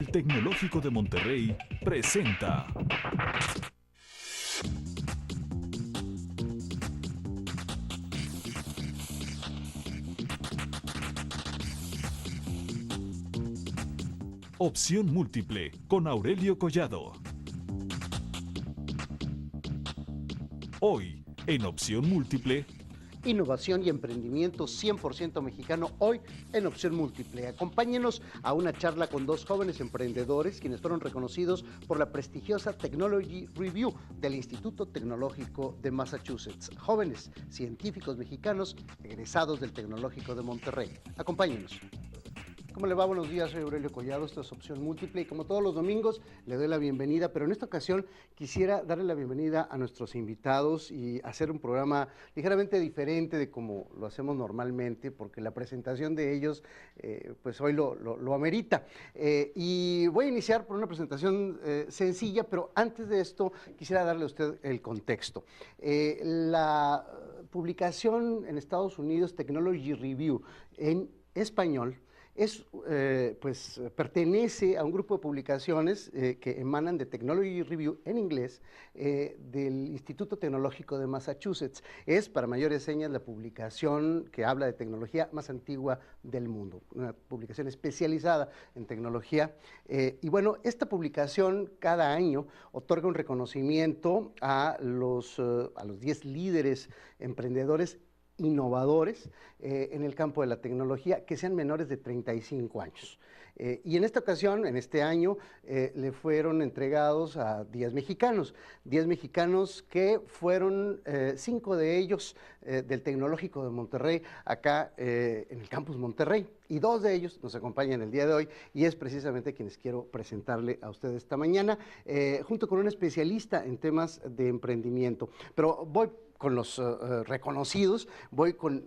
El Tecnológico de Monterrey presenta Opción Múltiple con Aurelio Collado. Hoy, en Opción Múltiple, innovación y emprendimiento 100% mexicano, hoy en Opción Múltiple. Acompáñenos a una charla con dos jóvenes emprendedores quienes fueron reconocidos por la prestigiosa Technology Review del Instituto Tecnológico de Massachusetts. Jóvenes científicos mexicanos egresados del Tecnológico de Monterrey. Acompáñenos. ¿Cómo le va? Buenos días, soy Aurelio Collado, esto es Opción Múltiple y como todos los domingos le doy la bienvenida, pero en esta ocasión quisiera darle la bienvenida a nuestros invitados y hacer un programa ligeramente diferente de como lo hacemos normalmente, porque la presentación de ellos pues hoy lo amerita. Y voy a iniciar por una presentación sencilla, pero antes de esto quisiera darle a usted el contexto. La publicación en Estados Unidos, Technology Review, en español, pertenece a un grupo de publicaciones que emanan de Technology Review en inglés del Instituto Tecnológico de Massachusetts. Es, para mayores señas, la publicación que habla de tecnología más antigua del mundo, una publicación especializada en tecnología. Y bueno, esta publicación cada año otorga un reconocimiento a los 10 líderes emprendedores innovadores en el campo de la tecnología que sean menores de 35 años. Y en esta ocasión, en este año, le fueron entregados a 10 mexicanos que fueron 5 de ellos del Tecnológico de Monterrey, acá en el Campus Monterrey, y 2 de ellos nos acompañan el día de hoy, y es precisamente quienes quiero presentarle a ustedes esta mañana, junto con un especialista en temas de emprendimiento. Pero voy con los reconocidos, voy con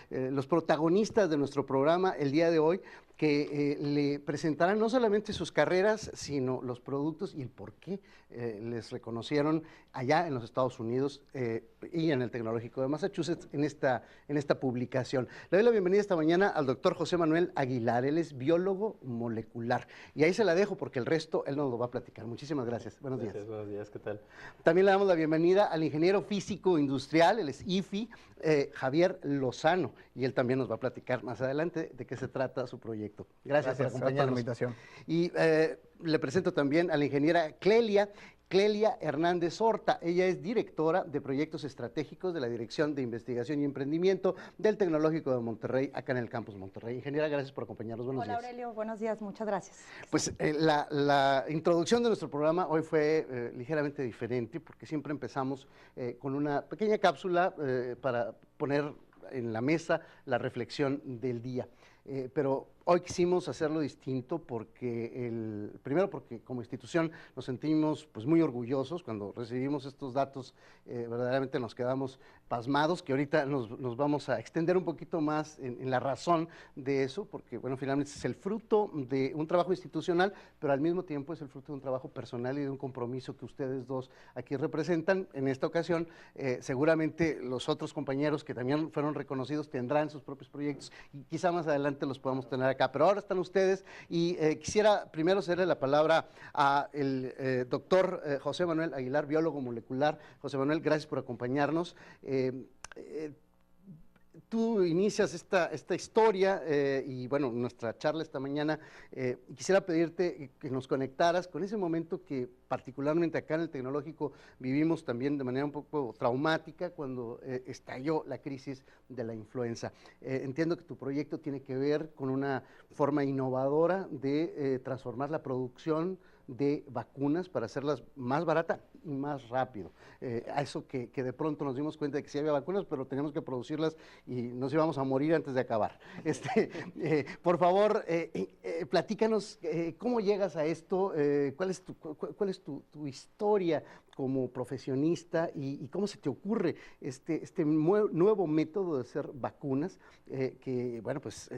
los protagonistas de nuestro programa el día de hoy, que le presentarán no solamente sus carreras, sino los productos y el por qué les reconocieron allá en los Estados Unidos y en el Tecnológico de Massachusetts en esta publicación. Le doy la bienvenida esta mañana al doctor José Manuel Aguilar. Él es biólogo molecular. Y ahí se la dejo porque el resto él nos lo va a platicar. Muchísimas gracias. Buenos días. Buenos días, ¿qué tal? También le damos la bienvenida al ingeniero físico industrial, él es IFI, Javier Lozano, y él también nos va a platicar más adelante de qué se trata su proyecto. Gracias por acompañarnos. Por la invitación. Y le presento también a la ingeniera Clelia Hernández Horta. Ella es directora de proyectos estratégicos de la Dirección de Investigación y Emprendimiento del Tecnológico de Monterrey, acá en el Campus Monterrey. Ingeniera, gracias por acompañarnos. Buenos días. Hola Aurelio, buenos días, muchas gracias. Pues la introducción de nuestro programa hoy fue ligeramente diferente, porque siempre empezamos con una pequeña cápsula para poner en la mesa la reflexión del día. Pero hoy quisimos hacerlo distinto porque, primero porque como institución nos sentimos pues muy orgullosos cuando recibimos estos datos, verdaderamente nos quedamos pasmados, que ahorita nos vamos a extender un poquito más en la razón de eso, porque bueno, finalmente es el fruto de un trabajo institucional, pero al mismo tiempo es el fruto de un trabajo personal y de un compromiso que ustedes dos aquí representan. En esta ocasión, seguramente los otros compañeros que también fueron reconocidos tendrán sus propios proyectos y quizá más adelante los podamos tener acá, pero ahora están ustedes y quisiera primero cederle la palabra al doctor José Manuel Aguilar, biólogo molecular. José Manuel, gracias por acompañarnos. Tú inicias esta historia y bueno, nuestra charla esta mañana, quisiera pedirte que nos conectaras con ese momento que particularmente acá en el Tecnológico vivimos también de manera un poco traumática cuando estalló la crisis de la influenza. Entiendo que tu proyecto tiene que ver con una forma innovadora de transformar la producción de vacunas para hacerlas más barata y más rápido. A eso que de pronto nos dimos cuenta de que sí había vacunas, pero teníamos que producirlas y nos íbamos a morir antes de acabar. Por favor, platícanos cómo llegas a esto, cuál es tu historia como profesionista y cómo se te ocurre este nuevo método de hacer vacunas que, bueno, pues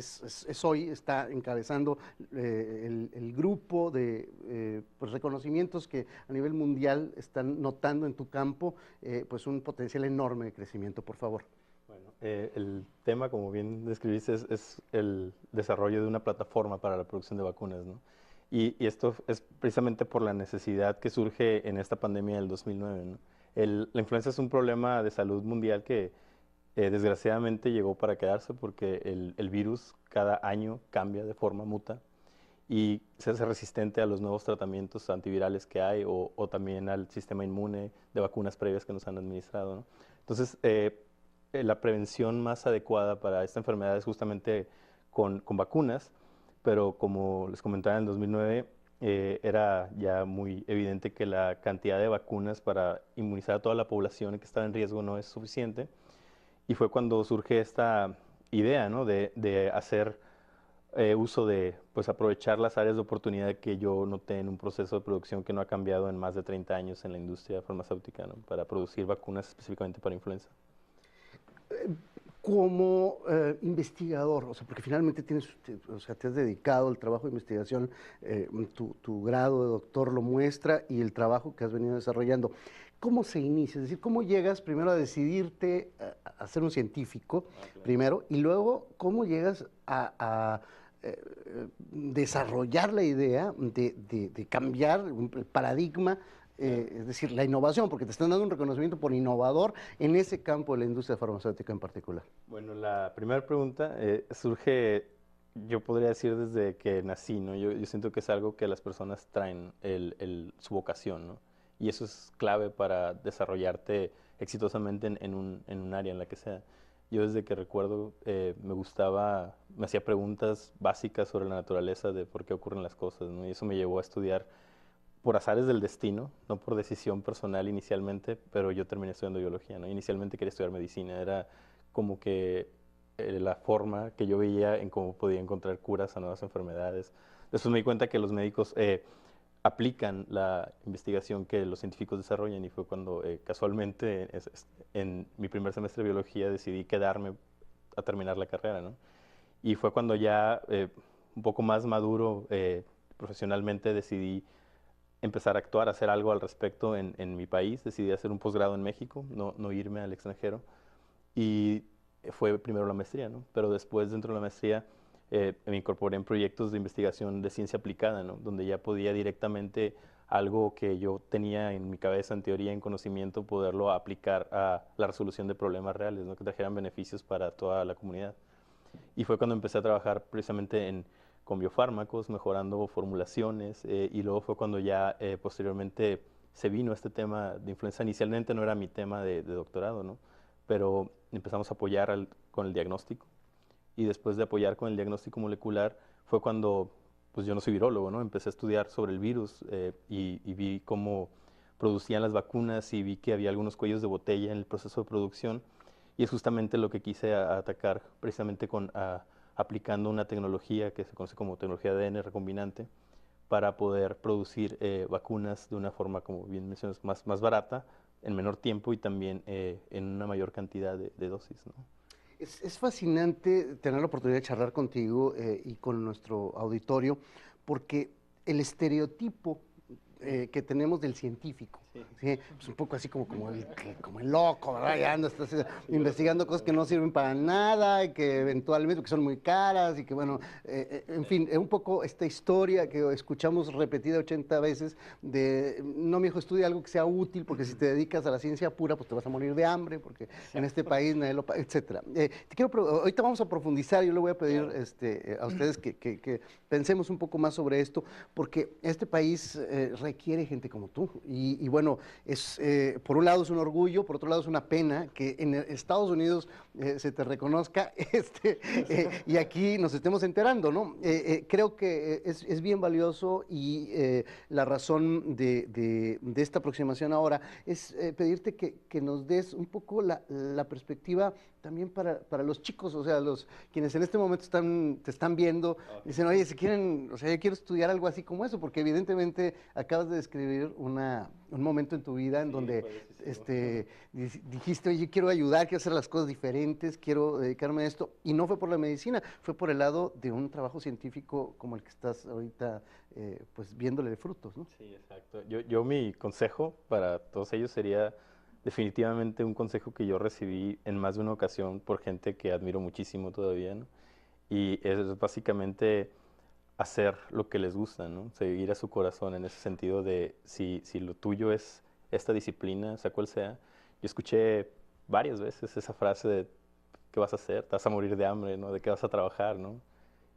hoy está encabezando el grupo de pues reconocimientos que a nivel mundial están notando en tu campo pues un potencial enorme de crecimiento. Por favor. Bueno, el tema, como bien describiste, es el desarrollo de una plataforma para la producción de vacunas, ¿no? Y esto es precisamente por la necesidad que surge en esta pandemia del 2009, ¿no? La influenza es un problema de salud mundial que desgraciadamente llegó para quedarse porque el virus cada año cambia de forma, muta y se hace resistente a los nuevos tratamientos antivirales que hay o también al sistema inmune de vacunas previas que nos han administrado, ¿no? Entonces, la prevención más adecuada para esta enfermedad es justamente con vacunas, pero como les comentaba en el 2009, era ya muy evidente que la cantidad de vacunas para inmunizar a toda la población que estaba en riesgo no es suficiente. Y fue cuando surge esta idea, ¿no? de hacer uso de, pues aprovechar las áreas de oportunidad que yo noté en un proceso de producción que no ha cambiado en más de 30 años en la industria farmacéutica, ¿no? Para producir vacunas específicamente para influenza. Como investigador, o sea, porque finalmente o sea, te has dedicado al trabajo de investigación, tu grado de doctor lo muestra y el trabajo que has venido desarrollando. ¿Cómo se inicia? Es decir, ¿cómo llegas primero a decidirte a ser un científico, primero, y luego cómo llegas desarrollar la idea de cambiar el paradigma, es decir, la innovación, porque te están dando un reconocimiento por innovador en ese campo de la industria farmacéutica en particular? Bueno, la primera pregunta surge, yo podría decir desde que nací, ¿no? Yo siento que es algo que las personas traen, su vocación, ¿no? Y eso es clave para desarrollarte exitosamente en un área en la que sea. Yo desde que recuerdo me gustaba, me hacía preguntas básicas sobre la naturaleza de por qué ocurren las cosas, ¿no? Y eso me llevó a estudiar por azares del destino, no por decisión personal inicialmente, pero yo terminé estudiando biología, ¿no? Inicialmente quería estudiar medicina, era como que la forma que yo veía en cómo podía encontrar curas a nuevas enfermedades. Después me di cuenta que los médicos aplican la investigación que los científicos desarrollan y fue cuando casualmente en mi primer semestre de biología decidí quedarme a terminar la carrera, ¿no? Y fue cuando ya un poco más maduro profesionalmente decidí empezar a actuar, a hacer algo al respecto en mi país. Decidí hacer un posgrado en México, no irme al extranjero. Y fue primero la maestría, ¿no? Pero después, dentro de la maestría, me incorporé en proyectos de investigación de ciencia aplicada, ¿no? Donde ya podía directamente algo que yo tenía en mi cabeza, en teoría, en conocimiento, poderlo aplicar a la resolución de problemas reales, ¿no? Que trajeran beneficios para toda la comunidad. Y fue cuando empecé a trabajar precisamente con biofármacos, mejorando formulaciones, y luego fue cuando ya posteriormente se vino este tema de influenza. Inicialmente no era mi tema de doctorado, ¿no? Pero empezamos a apoyar con el diagnóstico. Y después de apoyar con el diagnóstico molecular fue cuando, pues yo no soy virólogo, ¿no? Empecé a estudiar sobre el virus y vi cómo producían las vacunas y vi que había algunos cuellos de botella en el proceso de producción y es justamente lo que quise atacar precisamente aplicando una tecnología que se conoce como tecnología de ADN recombinante para poder producir vacunas de una forma, como bien mencionas, más barata, en menor tiempo y también en una mayor cantidad de dosis, ¿no? Es fascinante tener la oportunidad de charlar contigo y con nuestro auditorio, porque el estereotipo que tenemos del científico, Sí. ¿sí? Pues un poco así como el loco, ¿verdad? Ya anda, estás investigando cosas que no sirven para nada y que eventualmente que son muy caras y que bueno, en fin, un poco esta historia que escuchamos repetida 80 veces de no, mi hijo, estudia algo que sea útil porque si te dedicas a la ciencia pura pues te vas a morir de hambre porque en este país nadie lo paga, etcétera. Ahorita vamos a profundizar, yo le voy a pedir a ustedes que pensemos un poco más sobre esto porque este país requiere gente como tú. Y bueno, por un lado es un orgullo, por otro lado es una pena que en Estados Unidos se te reconozca y aquí nos estemos enterando, ¿no? Creo que es bien valioso y la razón de esta aproximación ahora es pedirte que nos des un poco la perspectiva también para los chicos, o sea, quienes en este momento te están viendo, dicen, oye, si quieren, o sea, yo quiero estudiar algo así como eso, porque evidentemente acabas de describir un momento en tu vida en donde dijiste, oye, quiero ayudar, quiero hacer las cosas diferentes, quiero dedicarme a esto, y no fue por la medicina, fue por el lado de un trabajo científico como el que estás ahorita, pues, viéndole frutos, ¿no? Sí, exacto. Yo mi consejo para todos ellos sería definitivamente un consejo que yo recibí en más de una ocasión por gente que admiro muchísimo todavía, ¿no? Y es básicamente hacer lo que les gusta, ¿no? Seguir a su corazón en ese sentido de si lo tuyo es esta disciplina, sea cual sea. Yo escuché varias veces esa frase de ¿qué vas a hacer? Te vas a morir de hambre, ¿no? ¿De qué vas a trabajar, no?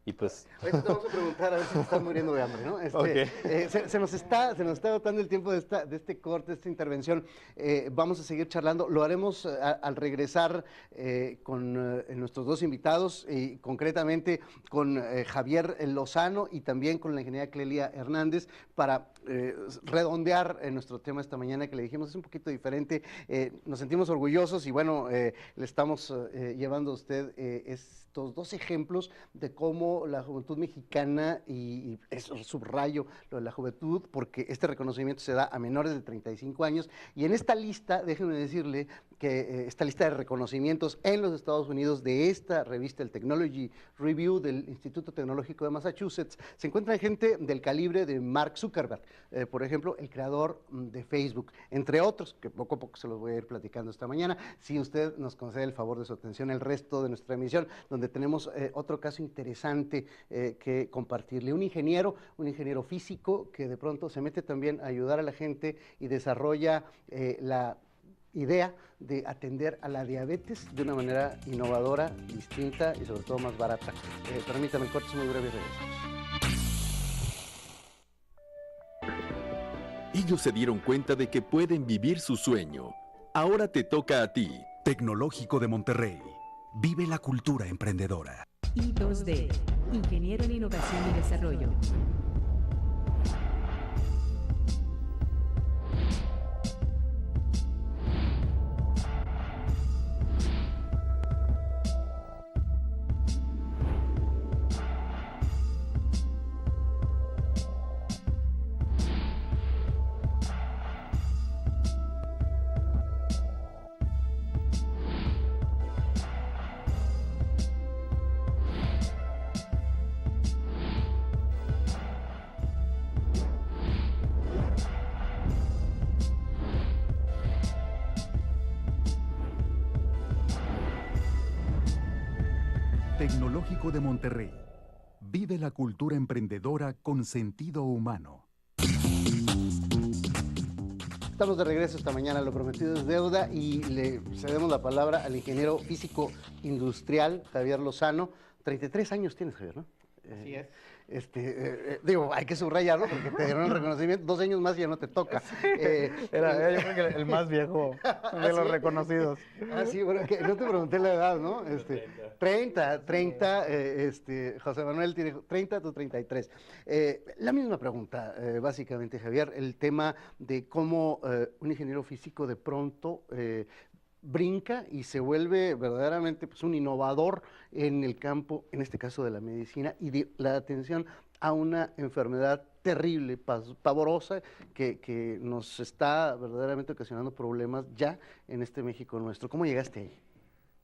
Y pues... Ahorita te vamos a preguntar a ver si te estás muriendo de hambre, ¿no? Ok. Se nos está agotando el tiempo de este corte, de esta intervención. Vamos a seguir charlando. Lo haremos al regresar con nuestros dos invitados, y concretamente con Javier Lozano y también con la ingeniera Clelia Hernández, para redondear nuestro tema esta mañana, que le dijimos es un poquito diferente. Nos sentimos orgullosos y bueno, le estamos llevando a usted estos dos ejemplos de cómo la juventud mexicana, y eso subrayo lo de la juventud, porque este reconocimiento se da a menores de 35 años, y en esta lista, déjenme decirle que esta lista de reconocimientos en los Estados Unidos de esta revista, el Technology Review del Instituto Tecnológico de Massachusetts, se encuentra gente del calibre de Mark Zuckerberg, por ejemplo, el creador de Facebook, entre otros, que poco a poco se los voy a ir platicando esta mañana, si usted nos concede el favor de su atención el resto de nuestra emisión, donde tenemos otro caso interesante que compartirle. Un ingeniero físico que de pronto se mete también a ayudar a la gente y desarrolla la idea de atender a la diabetes de una manera innovadora, distinta y sobre todo más barata. Permítame, el corte es muy breve y regresamos. Ellos se dieron cuenta de que pueden vivir su sueño. Ahora te toca a ti. Tecnológico de Monterrey. Vive la cultura emprendedora. I2D, Ingeniero en Innovación y Desarrollo. Tecnológico de Monterrey. Vive la cultura emprendedora con sentido humano. Estamos de regreso esta mañana, lo prometido es deuda, y le cedemos la palabra al ingeniero físico industrial Javier Lozano. 33 años tienes, Javier, ¿no? Así es. Digo, hay que subrayarlo porque te dieron el reconocimiento, 2 años más y ya no te toca. Era yo creo que el más viejo de los reconocidos. Ah, sí, bueno, que no te pregunté la edad, ¿no? 30, José Manuel tiene 30, tú 33. La misma pregunta, básicamente, Javier, el tema de cómo un ingeniero físico de pronto brinca y se vuelve verdaderamente pues, un innovador en el campo, en este caso de la medicina, y de la atención a una enfermedad terrible, pavorosa, que nos está verdaderamente ocasionando problemas ya en este México nuestro. ¿Cómo llegaste ahí?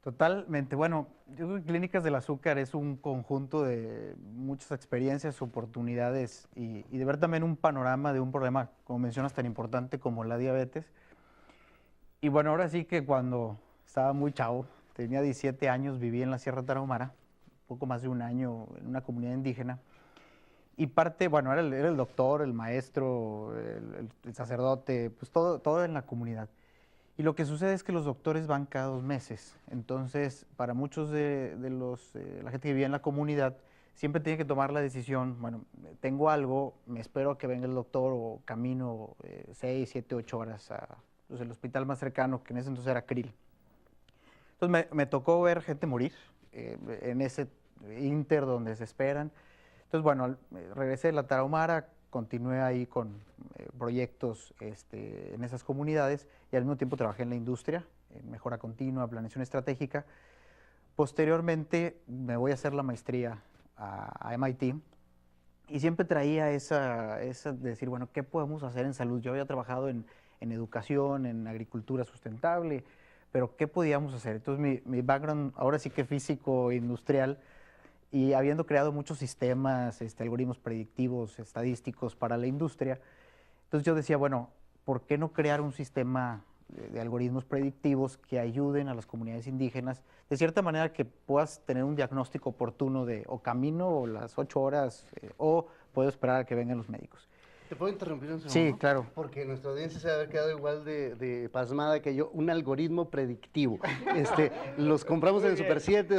Totalmente. Bueno, yo creo que Clínicas del Azúcar es un conjunto de muchas experiencias, oportunidades y de ver también un panorama de un problema, como mencionas, tan importante como la diabetes. Y bueno, ahora sí que cuando estaba muy chavo, tenía 17 años, viví en la Sierra Tarahumara, poco más de un año en una comunidad indígena. Y parte, bueno, era el doctor, el maestro, el sacerdote, pues todo en la comunidad. Y lo que sucede es que los doctores van cada 2 meses. Entonces, para muchos de la gente que vivía en la comunidad, siempre tiene que tomar la decisión, bueno, tengo algo, me espero a que venga el doctor o camino 6, 7, 8 horas pues, el hospital más cercano, que en ese entonces era Krill. Entonces me tocó ver gente morir en ese inter donde se esperan. Entonces, bueno, regresé de la Tarahumara, continué ahí con proyectos en esas comunidades y al mismo tiempo trabajé en la industria, en mejora continua, planeación estratégica. Posteriormente me voy a hacer la maestría a MIT y siempre traía esa de decir, bueno, ¿qué podemos hacer en salud? Yo había trabajado en educación, en agricultura sustentable, pero ¿qué podíamos hacer? Entonces mi background, ahora sí que físico, industrial, y habiendo creado muchos sistemas, algoritmos predictivos, estadísticos para la industria, entonces yo decía, bueno, ¿por qué no crear un sistema de algoritmos predictivos que ayuden a las comunidades indígenas, de cierta manera que puedas tener un diagnóstico oportuno de o camino o las 8 horas o puedo esperar a que vengan los médicos. ¿Te puedo interrumpir un segundo? Sí, claro. Porque nuestra audiencia se ha quedado igual de pasmada que yo. Un algoritmo predictivo. ¿Los compramos en el Super 7?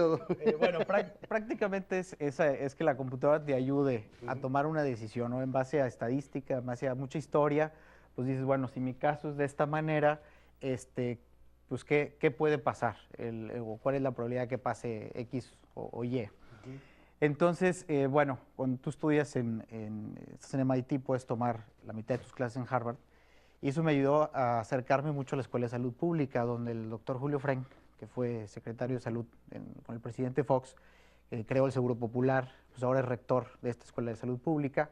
Bueno, prácticamente es que la computadora te ayude a tomar una decisión, ¿no? En base a estadística, en base a mucha historia, pues dices, bueno, si mi caso es de esta manera, pues ¿qué puede pasar? O ¿cuál es la probabilidad que pase X o Y? Entonces, bueno, cuando tú estudias estás en MIT, puedes tomar la mitad de tus clases en Harvard. Y eso me ayudó a acercarme mucho a la Escuela de Salud Pública, donde el doctor Julio Frenk, que fue secretario de Salud con el presidente Fox, creó el Seguro Popular, pues ahora es rector de esta Escuela de Salud Pública.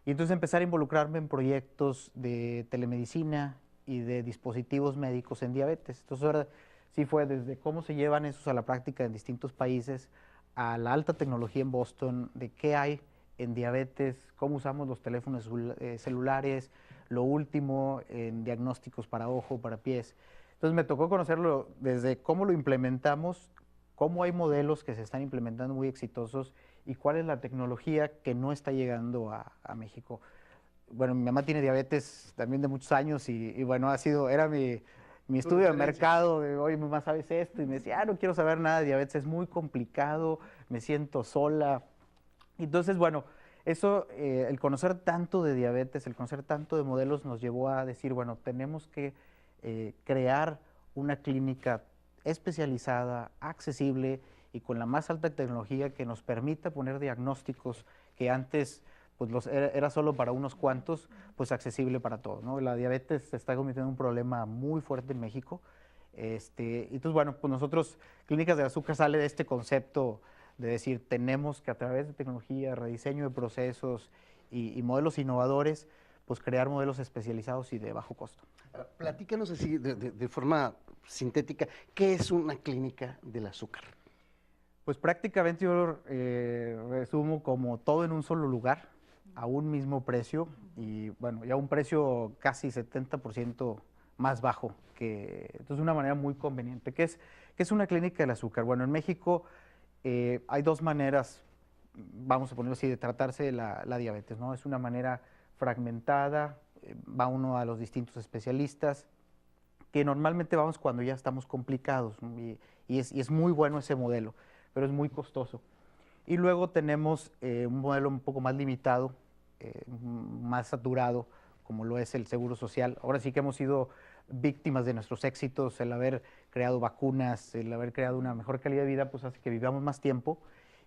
Y entonces empezar a involucrarme en proyectos de telemedicina y de dispositivos médicos en diabetes. Entonces ahora sí fue desde cómo se llevan esos a la práctica en distintos países, a la alta tecnología en Boston, de qué hay en diabetes, cómo usamos los teléfonos celulares, lo último en diagnósticos para ojo, para pies. Entonces me tocó conocerlo desde cómo lo implementamos, cómo hay modelos que se están implementando muy exitosos y cuál es la tecnología que no está llegando a México. Bueno, mi mamá tiene diabetes también de muchos años y bueno, era mi estudio de mercado, de, oye, mamá, ¿sabes esto? Y me decía, no quiero saber nada de diabetes, es muy complicado, me siento sola. Entonces, bueno, eso, el conocer tanto de diabetes, el conocer tanto de modelos nos llevó a decir, bueno, tenemos que crear una clínica especializada, accesible y con la más alta tecnología que nos permita poner diagnósticos que antes pues era solo para unos cuantos, pues accesible para todos, ¿no? La diabetes se está convirtiendo en un problema muy fuerte en México. Entonces, bueno, pues nosotros, Clínicas del Azúcar sale de este concepto de decir, tenemos que a través de tecnología, rediseño de procesos y modelos innovadores, pues crear modelos especializados y de bajo costo. Platícanos así, de forma sintética, ¿qué es una clínica del azúcar? Pues prácticamente yo lo resumo como todo en un solo lugar, a un mismo precio y bueno, ya un precio casi 70% más bajo, entonces una manera muy conveniente. ¿Qué es una clínica del azúcar? Bueno, en México hay dos maneras, vamos a ponerlo así, de tratarse la diabetes, ¿no? Es una manera fragmentada, va uno a los distintos especialistas, que normalmente vamos cuando ya estamos complicados, ¿no? y es muy bueno ese modelo, pero es muy costoso. Y luego tenemos un modelo un poco más limitado, más saturado, como lo es el Seguro Social. Ahora sí que hemos sido víctimas de nuestros éxitos, el haber creado vacunas, el haber creado una mejor calidad de vida, pues hace que vivamos más tiempo,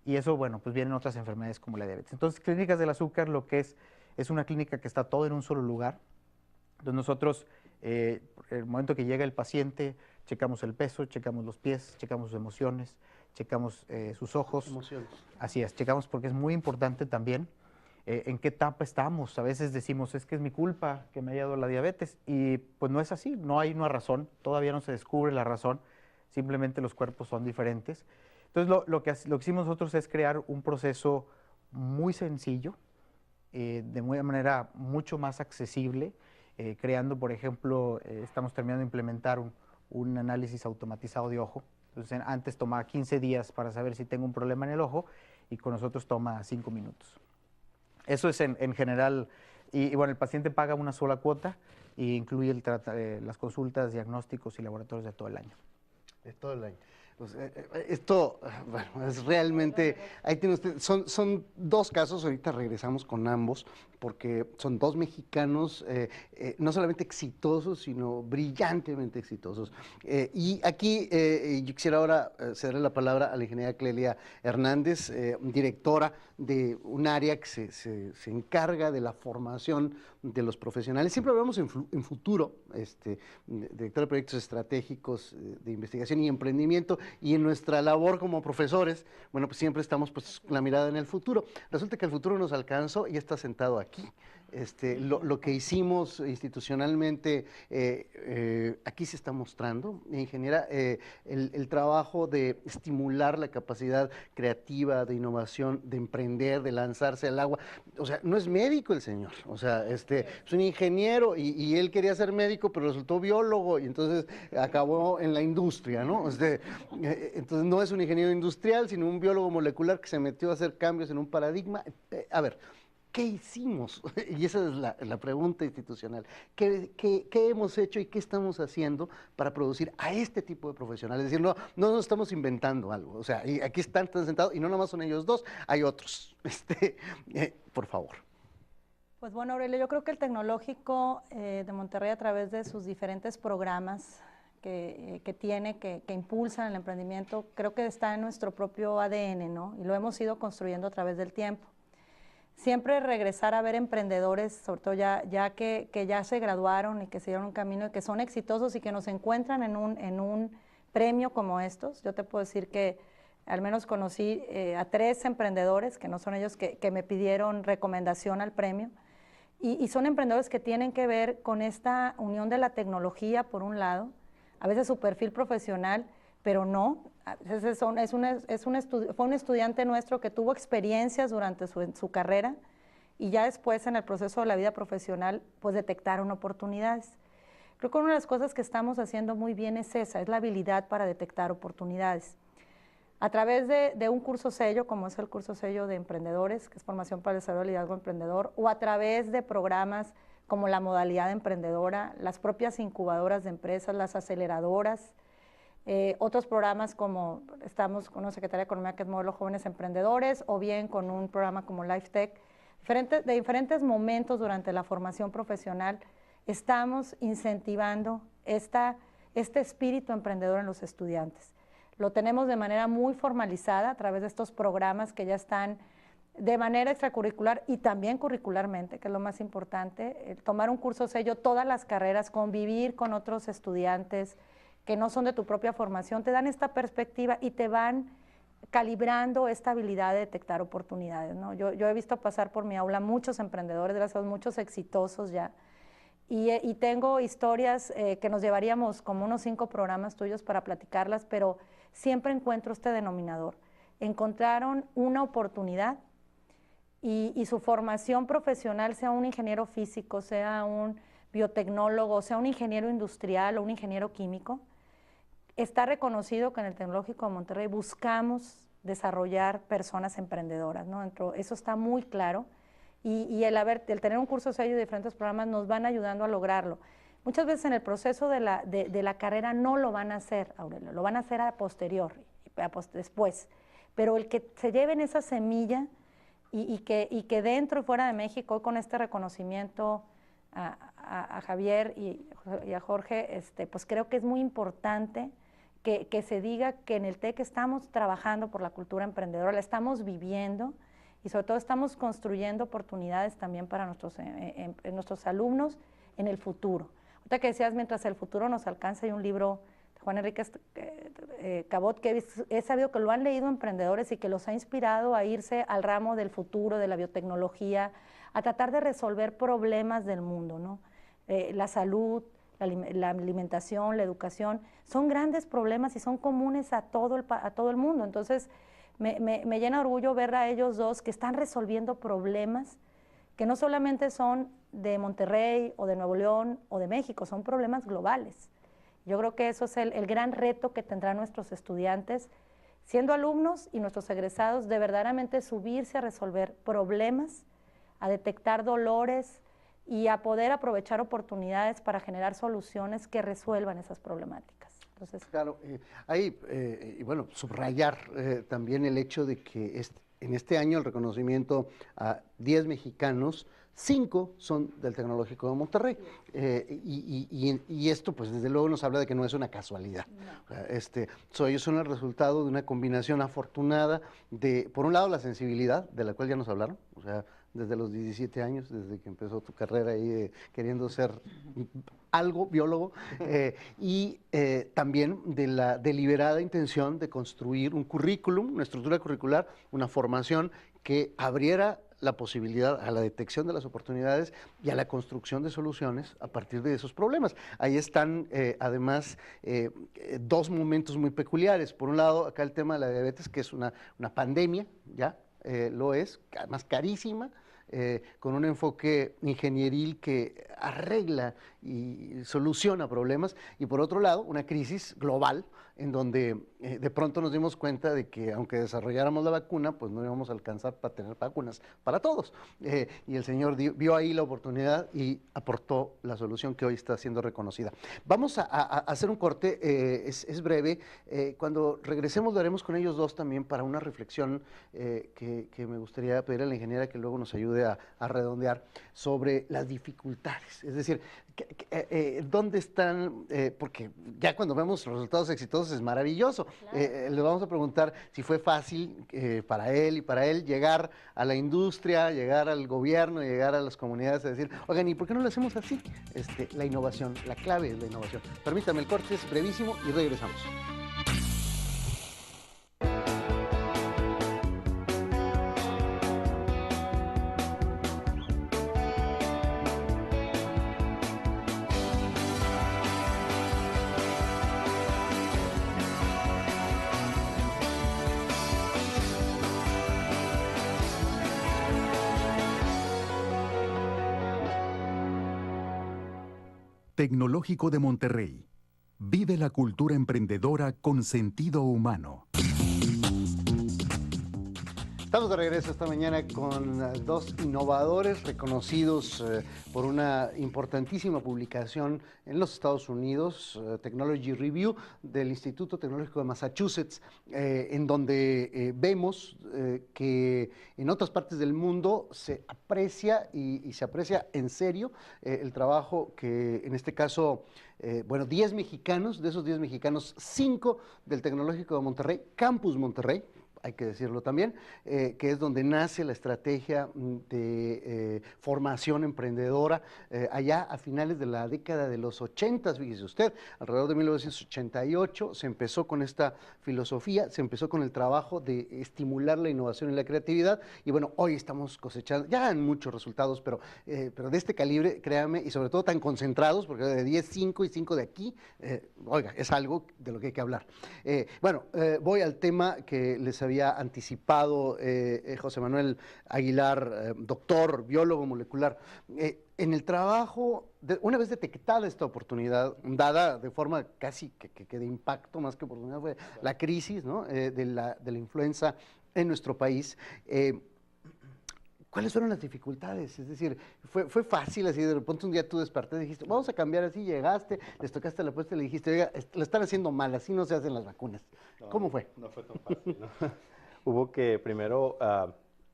y eso, bueno, pues vienen otras enfermedades como la diabetes. Entonces, Clínicas del Azúcar lo que es una clínica que está todo en un solo lugar. Entonces nosotros, el momento que llega el paciente, checamos el peso, checamos los pies, checamos sus emociones, checamos sus ojos. Emociones. Así es, checamos porque es muy importante también en qué etapa estamos. A veces decimos, es que es mi culpa que me haya dado la diabetes, y pues no es así, no hay una razón, todavía no se descubre la razón, simplemente los cuerpos son diferentes. Entonces lo que hicimos nosotros es crear un proceso muy sencillo, de una manera mucho más accesible, creando, por ejemplo, estamos terminando de implementar un análisis automatizado de ojo. Entonces, antes tomaba 15 días para saber si tengo un problema en el ojo, y con nosotros toma 5 minutos. Eso es en general, y bueno, el paciente paga una sola cuota e incluye las consultas, diagnósticos y laboratorios de todo el año. De todo el año. Pues, esto, bueno, es realmente, ahí tiene usted, son dos casos, ahorita regresamos con ambos, porque son dos mexicanos no solamente exitosos, sino brillantemente exitosos. Y aquí yo quisiera ahora cederle la palabra a la ingeniera Clelia Hernández, directora de un área que se encarga de la formación de los profesionales. Siempre hablamos en futuro, directora de proyectos estratégicos de investigación y emprendimiento, y en nuestra labor como profesores, bueno, pues siempre estamos pues la mirada en el futuro. Resulta que el futuro nos alcanzó y está sentado aquí. lo que hicimos institucionalmente, aquí se está mostrando, ingeniera, el trabajo de estimular la capacidad creativa, de innovación, de emprender, de lanzarse al agua. O sea, no es médico el señor, o sea, es un ingeniero y él quería ser médico, pero resultó biólogo y entonces acabó en la industria, ¿no? Entonces no es un ingeniero industrial, sino un biólogo molecular que se metió a hacer cambios en un paradigma. A ver, ¿qué hicimos? Y esa es la pregunta institucional. ¿Qué hemos hecho y qué estamos haciendo para producir a este tipo de profesionales? Es decir, no nos estamos inventando algo. O sea, y aquí están sentados y no nomás son ellos dos, hay otros. Por favor. Pues bueno, Aurelio, yo creo que el Tecnológico de Monterrey, a través de sus diferentes programas que tiene, que impulsan el emprendimiento, creo que está en nuestro propio ADN, ¿no? Y lo hemos ido construyendo a través del tiempo. Siempre regresar a ver emprendedores, sobre todo ya que ya se graduaron y que se dieron un camino y que son exitosos y que nos encuentran en un premio como estos. Yo te puedo decir que al menos conocí a 3 emprendedores, que no son ellos, que me pidieron recomendación al premio. Y son emprendedores que tienen que ver con esta unión de la tecnología, por un lado, a veces su perfil profesional, pero no. A veces fue un estudiante nuestro que tuvo experiencias durante su carrera y ya después en el proceso de la vida profesional pues detectaron oportunidades. Creo que una de las cosas que estamos haciendo muy bien es esa, es la habilidad para detectar oportunidades. A través de un curso sello, como es el curso sello de emprendedores, que es formación para el desarrollo del liderazgo emprendedor, o a través de programas como la modalidad emprendedora, las propias incubadoras de empresas, las aceleradoras, otros programas como estamos con una Secretaría de Economía que es Modelo Jóvenes Emprendedores, o bien con un programa como LifeTech, de diferentes momentos durante la formación profesional, estamos incentivando este espíritu emprendedor en los estudiantes. Lo tenemos de manera muy formalizada a través de estos programas que ya están de manera extracurricular y también curricularmente, que es lo más importante, tomar un curso sello, todas las carreras, convivir con otros estudiantes que no son de tu propia formación, te dan esta perspectiva y te van calibrando esta habilidad de detectar oportunidades, ¿no? Yo he visto pasar por mi aula muchos emprendedores, gracias a Dios, muchos exitosos ya, y tengo historias que nos llevaríamos como unos 5 programas tuyos para platicarlas, pero siempre encuentro este denominador. Encontraron una oportunidad y su formación profesional, sea un ingeniero físico, sea un biotecnólogo, sea un ingeniero industrial o un ingeniero químico, está reconocido que en el Tecnológico de Monterrey buscamos desarrollar personas emprendedoras, ¿no? Eso está muy claro y el tener un curso sello de diferentes programas nos van ayudando a lograrlo. Muchas veces en el proceso de la carrera no lo van a hacer, Aurelio, lo van a hacer a posterior, después, pero el que se lleven esa semilla y que dentro y fuera de México, con este reconocimiento a Javier y a Jorge, pues creo que es muy importante que se diga que en el TEC estamos trabajando por la cultura emprendedora, la estamos viviendo y sobre todo estamos construyendo oportunidades también para nuestros alumnos en el futuro. Ahorita que decías, mientras el futuro nos alcanza, hay un libro de Juan Enrique Cabot que he sabido que lo han leído emprendedores y que los ha inspirado a irse al ramo del futuro, de la biotecnología, a tratar de resolver problemas del mundo, ¿no? La salud, la alimentación, la educación, son grandes problemas y son comunes a todo el mundo. Entonces, me llena de orgullo ver a ellos dos que están resolviendo problemas que no solamente son de Monterrey o de Nuevo León o de México, son problemas globales. Yo creo que eso es el gran reto que tendrán nuestros estudiantes, siendo alumnos y nuestros egresados, de verdaderamente subirse a resolver problemas, a detectar dolores y a poder aprovechar oportunidades para generar soluciones que resuelvan esas problemáticas. Entonces, claro, y bueno, subrayar también el hecho de que en este año el reconocimiento a 10 mexicanos, 5 son del Tecnológico de Monterrey. Y esto, pues desde luego nos habla de que no es una casualidad. No. Ellos son el resultado de una combinación afortunada de, por un lado, la sensibilidad, de la cual ya nos hablaron, o sea, desde los 17 años, desde que empezó tu carrera ahí queriendo ser algo, biólogo, y también de la deliberada intención de construir un currículum, una estructura curricular, una formación que abriera la posibilidad a la detección de las oportunidades y a la construcción de soluciones a partir de esos problemas. Ahí están, además, dos momentos muy peculiares. Por un lado, acá el tema de la diabetes, que es una pandemia, ya lo es, además carísima, con un enfoque ingenieril que arregla y soluciona problemas, y por otro lado, una crisis global en donde de pronto nos dimos cuenta de que aunque desarrolláramos la vacuna, pues no íbamos a alcanzar para tener vacunas para todos. Y el señor vio ahí la oportunidad y aportó la solución que hoy está siendo reconocida. Vamos a hacer un corte, es breve. Cuando regresemos lo haremos con ellos dos también para una reflexión que me gustaría pedir a la ingeniera que luego nos ayude a redondear sobre las dificultades. Es decir, ¿dónde están? Porque ya cuando vemos los resultados exitosos es maravilloso. Claro. Le vamos a preguntar si fue fácil para él y para él llegar a la industria, llegar al gobierno, llegar a las comunidades a decir, oigan, ¿y por qué no lo hacemos así? La innovación, la clave es la innovación. Permítame, el corte es brevísimo y regresamos. Tecnológico de Monterrey. Vive la cultura emprendedora con sentido humano. Estamos de regreso esta mañana con dos innovadores reconocidos por una importantísima publicación en los Estados Unidos, Technology Review, del Instituto Tecnológico de Massachusetts, en donde vemos que en otras partes del mundo se aprecia y se aprecia en serio el trabajo que en este caso, 10 mexicanos, de esos 10 mexicanos, 5 del Tecnológico de Monterrey, Campus Monterrey, hay que decirlo también, que es donde nace la estrategia de formación emprendedora, allá a finales de la década de los 80, fíjese usted, alrededor de 1988 se empezó con esta filosofía, se empezó con el trabajo de estimular la innovación y la creatividad, y bueno, hoy estamos cosechando, ya en muchos resultados, pero de este calibre, créame, y sobre todo tan concentrados, porque de 10, 5 y 5 de aquí, oiga, es algo de lo que hay que hablar. Voy al tema que les había anticipado José Manuel Aguilar, doctor, biólogo molecular. En el trabajo, una vez detectada esta oportunidad, dada de forma casi que de impacto, más que oportunidad, fue la crisis, ¿no? de la influenza en nuestro país, ¿cuáles fueron las dificultades? Es decir, ¿fue fácil así? De repente un día tú despertaste y dijiste, vamos a cambiar así, llegaste, les tocaste la puerta y le dijiste, oiga, lo están haciendo mal, así no se hacen las vacunas. No, ¿Cómo fue? No fue tan fácil, ¿no? Hubo que primero,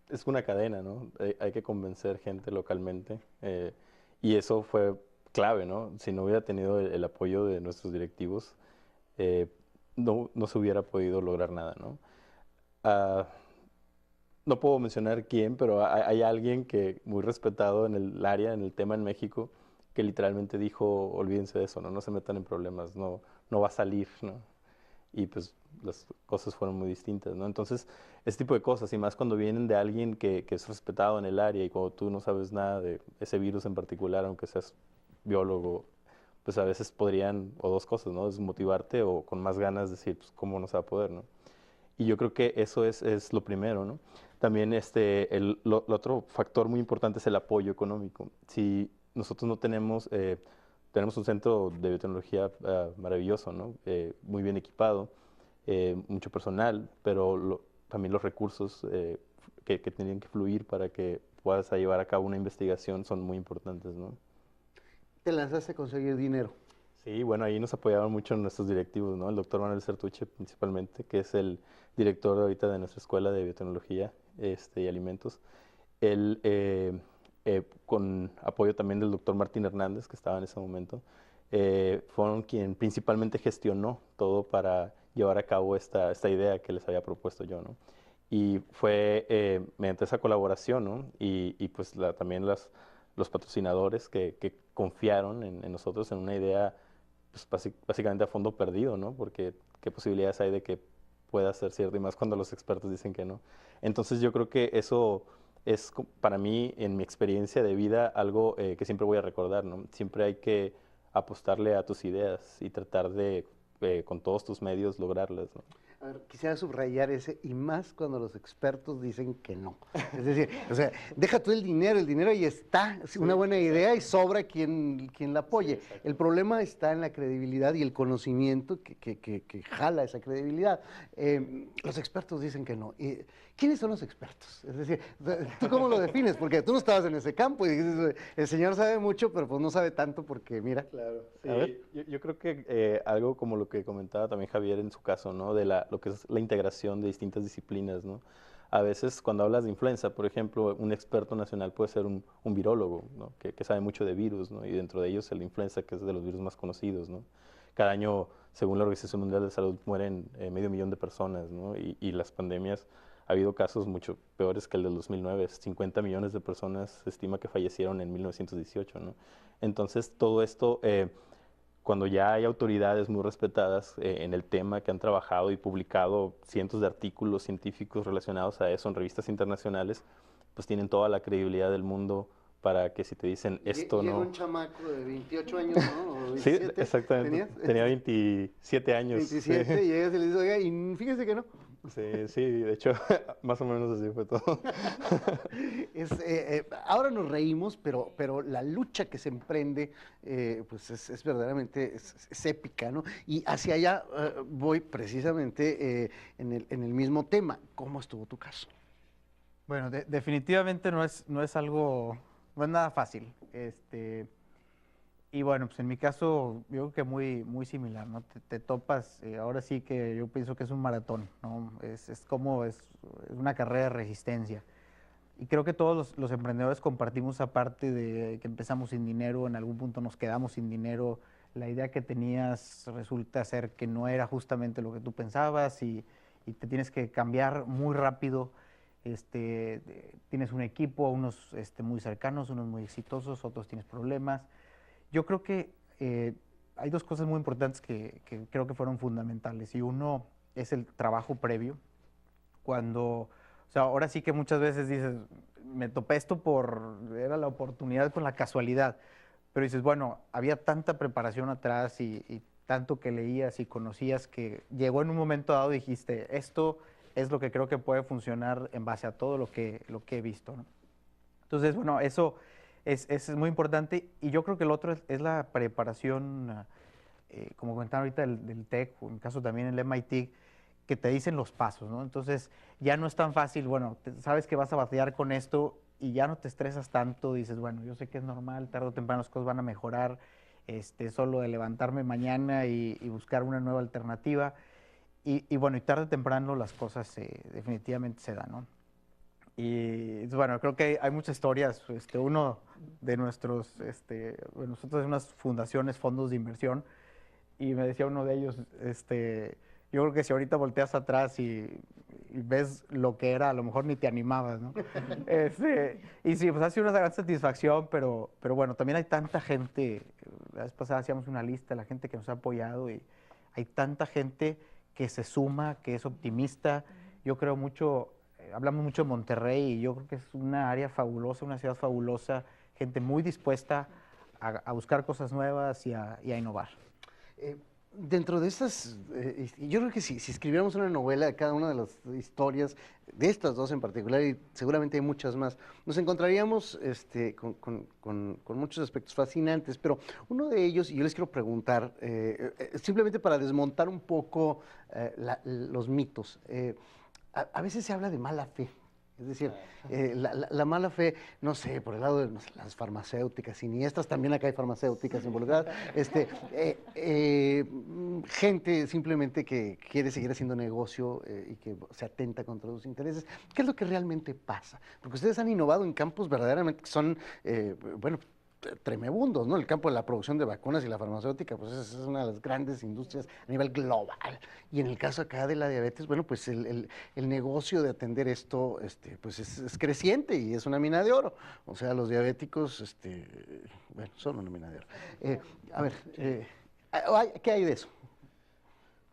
es una cadena, ¿no? Hay que convencer gente localmente y eso fue clave, ¿no? Si no hubiera tenido el apoyo de nuestros directivos, no se hubiera podido lograr nada, ¿no? No puedo mencionar quién, pero hay alguien que muy respetado en el área, en el tema en México, que literalmente dijo, olvídense de eso, no se metan en problemas, no va a salir, ¿no? Y pues las cosas fueron muy distintas, ¿no? Entonces, ese tipo de cosas, y más cuando vienen de alguien que es respetado en el área y cuando tú no sabes nada de ese virus en particular, aunque seas biólogo, pues a veces podrían, o dos cosas, ¿no? Desmotivarte o con más ganas decir, pues, ¿cómo no se va a poder, no? Y yo creo que eso es lo primero, ¿no? También lo otro factor muy importante es el apoyo económico. Si nosotros no tenemos un centro de biotecnología maravilloso, ¿no? Muy bien equipado, mucho personal, pero también los recursos que tenían que fluir para que puedas llevar a cabo una investigación son muy importantes, ¿no? Te lanzaste a conseguir dinero. Sí, bueno, ahí nos apoyaban mucho nuestros directivos, ¿no? El doctor Manuel Certuche principalmente, que es el director ahorita de nuestra escuela de biotecnología y alimentos. Él, con apoyo también del doctor Martín Hernández, que estaba en ese momento, fueron quien principalmente gestionó todo para llevar a cabo esta idea que les había propuesto yo, ¿no? Y fue mediante esa colaboración, ¿no? Y pues también los patrocinadores que confiaron en nosotros en una idea pues, básicamente a fondo perdido, ¿no? Porque qué posibilidades hay de que pueda ser cierto, y más cuando los expertos dicen que no. Entonces yo creo que eso es para mí, en mi experiencia de vida, algo que siempre voy a recordar, ¿no? Siempre hay que apostarle a tus ideas y tratar de, con todos tus medios, lograrlas, ¿no? A ver, quisiera subrayar ese, y más cuando los expertos dicen que no. Es decir, o sea, deja tú el dinero ahí está, es una buena idea y sobra quien la apoye. El problema está en la credibilidad y el conocimiento que jala esa credibilidad. Los expertos dicen que no. ¿Quiénes son los expertos? Es decir, ¿tú cómo lo defines? Porque tú no estabas en ese campo y dices, el señor sabe mucho, pero pues no sabe tanto porque, mira. Claro, sí. A ver. Yo creo que algo como lo que comentaba también Javier en su caso, ¿no? De lo que es la integración de distintas disciplinas, ¿no? A veces cuando hablas de influenza, por ejemplo, un experto nacional puede ser un virólogo, ¿no? Que sabe mucho de virus, ¿no? Y dentro de ellos el influenza, que es de los virus más conocidos, ¿no? Cada año, según la Organización Mundial de Salud, mueren 500,000 de personas, ¿no? Y las pandemias, ha habido casos mucho peores que el del 2009. 50 millones de personas se estima que fallecieron en 1918, ¿no? Entonces, todo esto, cuando ya hay autoridades muy respetadas en el tema que han trabajado y publicado cientos de artículos científicos relacionados a eso en revistas internacionales, pues tienen toda la credibilidad del mundo para que si te dicen esto Llega no... un chamaco de 28 años, ¿no? O Sí, 27, exactamente. ¿tenías? Tenía 27 años. 27, y llegas y le dices, oiga, y fíjese que no. Sí, de hecho, más o menos así fue todo. Ahora nos reímos, pero la lucha que se emprende, pues es verdaderamente es épica, ¿no? Y hacia allá voy precisamente en el mismo tema. ¿Cómo estuvo tu caso? Bueno, definitivamente no es algo, no es nada fácil. Y bueno, pues en mi caso, yo creo que muy similar, ¿no? Te topas, ahora sí que yo pienso que es un maratón, ¿no? Es una carrera de resistencia. Y creo que todos los emprendedores compartimos esa parte de que empezamos sin dinero, en algún punto nos quedamos sin dinero, la idea que tenías resulta ser que no era justamente lo que tú pensabas y te tienes que cambiar muy rápido. Tienes un equipo, unos muy cercanos, unos muy exitosos, otros tienes problemas. Yo creo que hay dos cosas muy importantes que creo que fueron fundamentales y uno es el trabajo previo. O sea, ahora sí que muchas veces dices, me topé esto era la oportunidad con la casualidad, pero dices, bueno, había tanta preparación atrás y tanto que leías y conocías que llegó en un momento dado y dijiste, esto es lo que creo que puede funcionar en base a todo lo que he visto, ¿no? Entonces, bueno, eso es muy importante y yo creo que el otro es la preparación, como comentaban ahorita del TEC, o en mi caso también el MIT, que te dicen los pasos, ¿no? Entonces ya no es tan fácil, bueno, sabes que vas a batallar con esto y ya no te estresas tanto, dices, bueno, yo sé que es normal, tarde o temprano las cosas van a mejorar, solo de levantarme mañana y buscar una nueva alternativa y bueno, y tarde o temprano las cosas definitivamente se dan, ¿no? Y bueno, creo que hay muchas historias. Uno de nosotros tenemos unas fundaciones, fondos de inversión, y me decía uno de ellos, yo creo que si ahorita volteas atrás y ves lo que era, a lo mejor ni te animabas, ¿no? Y sí, pues ha sido una gran satisfacción, pero bueno, también hay tanta gente, la vez pasada hacíamos una lista de la gente que nos ha apoyado y hay tanta gente que se suma, que es optimista. Yo creo mucho, hablamos mucho de Monterrey y yo creo que es una área fabulosa, una ciudad fabulosa, gente muy dispuesta a buscar cosas nuevas y a innovar. Dentro de estas, yo creo que si escribiéramos una novela de cada una de las historias, de estas dos en particular, y seguramente hay muchas más, nos encontraríamos con muchos aspectos fascinantes, pero uno de ellos, y yo les quiero preguntar, simplemente para desmontar un poco los mitos, a veces se habla de mala fe. Es decir, la mala fe, no sé, por el lado de las farmacéuticas siniestras, también acá hay farmacéuticas involucradas, gente simplemente que quiere seguir haciendo negocio y que se atenta contra sus intereses. ¿Qué es lo que realmente pasa? Porque ustedes han innovado en campos verdaderamente que son, bueno, tremebundos, ¿no? El campo de la producción de vacunas y la farmacéutica, pues es una de las grandes industrias a nivel global. Y en el caso acá de la diabetes, bueno, pues el negocio de atender esto, pues es creciente y es una mina de oro. O sea, los diabéticos, bueno, son una mina de oro. A ver, ¿qué hay de eso?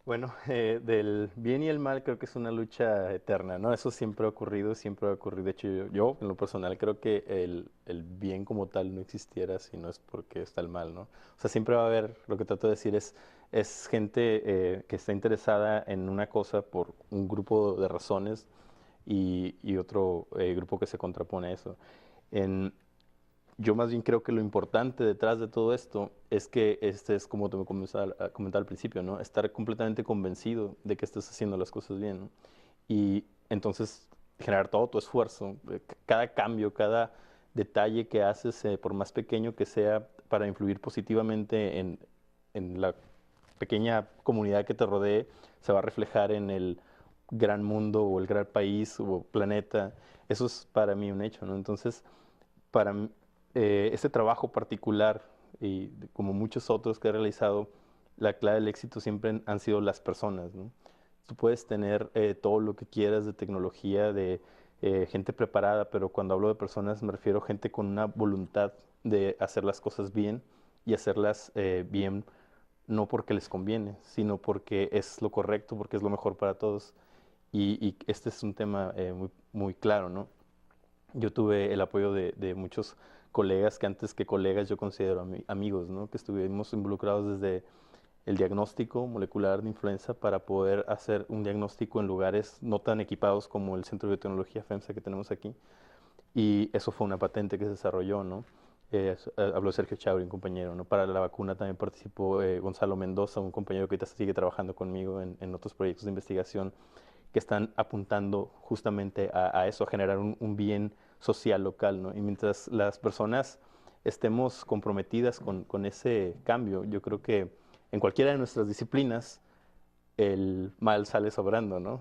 Bueno, del bien y el mal creo que es una lucha eterna, ¿no? Eso siempre ha ocurrido, siempre va a ocurrir. De hecho, yo en lo personal creo que el bien como tal no existiera si no es porque está el mal, ¿no? O sea, siempre va a haber, lo que trato de decir es gente que está interesada en una cosa por un grupo de razones y otro grupo que se contrapone a eso. En, yo más bien creo que lo importante detrás de todo esto es que este es como te me comentaba al principio, ¿no? Estar completamente convencido de que estás haciendo las cosas bien, ¿no? Y entonces generar todo tu esfuerzo, cada cambio, cada detalle que haces, por más pequeño que sea, para influir positivamente en la pequeña comunidad que te rodee, se va a reflejar en el gran mundo o el gran país o planeta. Eso es para mí un hecho, ¿no? Entonces, para este trabajo particular y como muchos otros que he realizado, la clave del éxito siempre han sido las personas, ¿no? Tú puedes tener todo lo que quieras de tecnología, de gente preparada, pero cuando hablo de personas me refiero a gente con una voluntad de hacer las cosas bien y hacerlas bien no porque les conviene, sino porque es lo correcto, porque es lo mejor para todos. Y este es un tema muy, muy claro, ¿no? Yo tuve el apoyo de muchos colegas que antes que colegas yo considero amigos, ¿no? Que estuvimos involucrados desde el diagnóstico molecular de influenza para poder hacer un diagnóstico en lugares no tan equipados como el Centro de Biotecnología FEMSA que tenemos aquí. Y eso fue una patente que se desarrolló, ¿no? Habló Sergio Chauri, un compañero, ¿no? Para la vacuna también participó Gonzalo Mendoza, un compañero que ahorita sigue trabajando conmigo en otros proyectos de investigación que están apuntando justamente a eso, a generar un bien social local, ¿no? Y mientras las personas estemos comprometidas con ese cambio, yo creo que en cualquiera de nuestras disciplinas el mal sale sobrando, ¿no?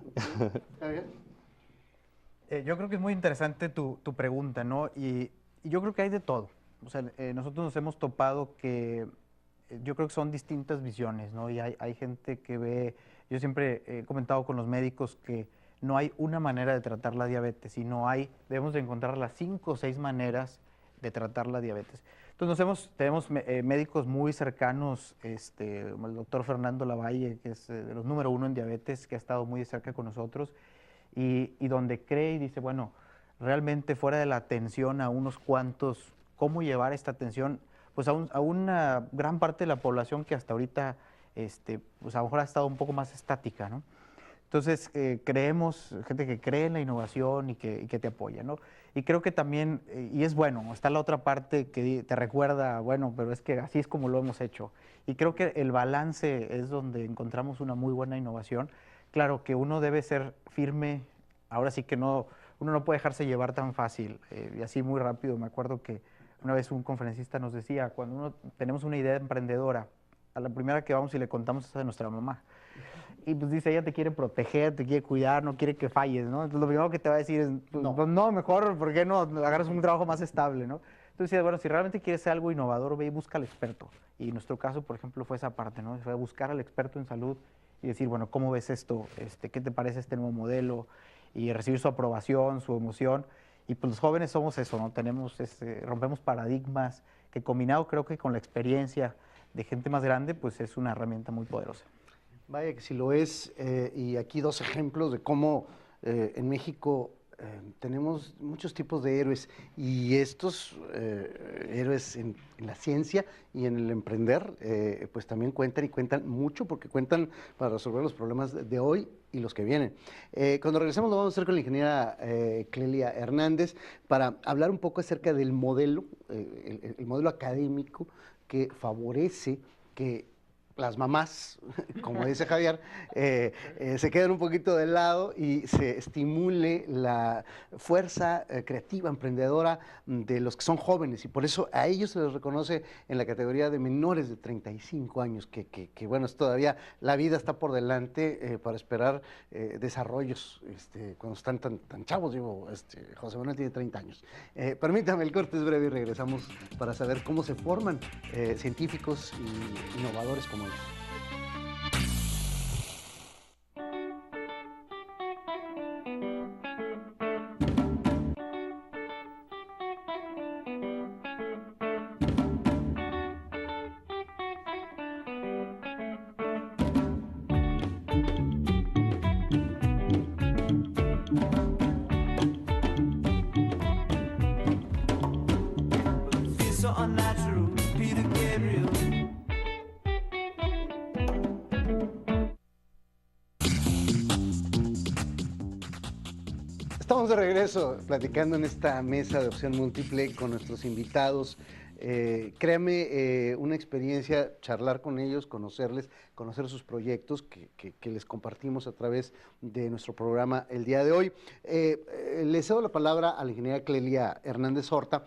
Yo creo que es muy interesante tu pregunta, ¿no? Y yo creo que hay de todo. O sea, nosotros nos hemos topado que yo creo que son distintas visiones, ¿no? Y hay gente que ve, yo siempre he comentado con los médicos que no hay una manera de tratar la diabetes, sino debemos de encontrar las 5 o 6 maneras de tratar la diabetes. Entonces tenemos médicos muy cercanos, como el doctor Fernando Lavalle, que es de los número 1 en diabetes, que ha estado muy de cerca con nosotros, y donde cree y dice, bueno, realmente fuera de la atención a unos cuantos, ¿cómo llevar esta atención? Pues a una gran parte de la población que hasta ahorita, pues a lo mejor ha estado un poco más estática, ¿no? Entonces, creemos, gente que cree en la innovación y que te apoya, ¿no? Y creo que también, y es bueno, está la otra parte que te recuerda, bueno, pero es que así es como lo hemos hecho. Y creo que el balance es donde encontramos una muy buena innovación. Claro que uno debe ser firme, ahora sí que uno no puede dejarse llevar tan fácil y así muy rápido. Me acuerdo que una vez un conferencista nos decía, cuando tenemos una idea emprendedora, a la primera que vamos y le contamos es a nuestra mamá. Y pues dice, ella te quiere proteger, te quiere cuidar, no quiere que falles, ¿no? Entonces lo primero que te va a decir es, pues, no, mejor, ¿por qué no agarras un trabajo más estable, ¿no? Entonces, bueno, si realmente quieres ser algo innovador, ve y busca al experto. Y en nuestro caso, por ejemplo, fue esa parte, ¿no? Fue buscar al experto en salud y decir, bueno, ¿cómo ves esto? ¿Qué te parece este nuevo modelo? Y recibir su aprobación, su emoción. Y pues los jóvenes somos eso, ¿no? Rompemos paradigmas, que combinado creo que con la experiencia de gente más grande, pues es una herramienta muy poderosa. Vaya que si lo es, y aquí 2 ejemplos de cómo en México tenemos muchos tipos de héroes y estos héroes en la ciencia y en el emprender, pues también cuentan y cuentan mucho porque cuentan para resolver los problemas de hoy y los que vienen. Cuando regresemos lo vamos a hacer con la ingeniera Clelia Hernández para hablar un poco acerca del modelo, el modelo académico que favorece que las mamás, como dice Javier, se queden un poquito de lado y se estimule la fuerza creativa, emprendedora de los que son jóvenes. Y por eso a ellos se les reconoce en la categoría de menores de 35 años, que bueno, es todavía la vida está por delante para esperar desarrollos cuando están tan chavos. Digo, José Manuel tiene 30 años. Permítame, el corte es breve y regresamos para saber cómo se forman científicos y innovadores como ellos. so unnatural. Peter Gabriel. Estamos de regreso platicando en esta mesa de opción múltiple con nuestros invitados. Créame, una experiencia charlar con ellos, conocerles, conocer sus proyectos que les compartimos a través de nuestro programa el día de hoy. Le cedo la palabra a la ingeniera Clelia Hernández Horta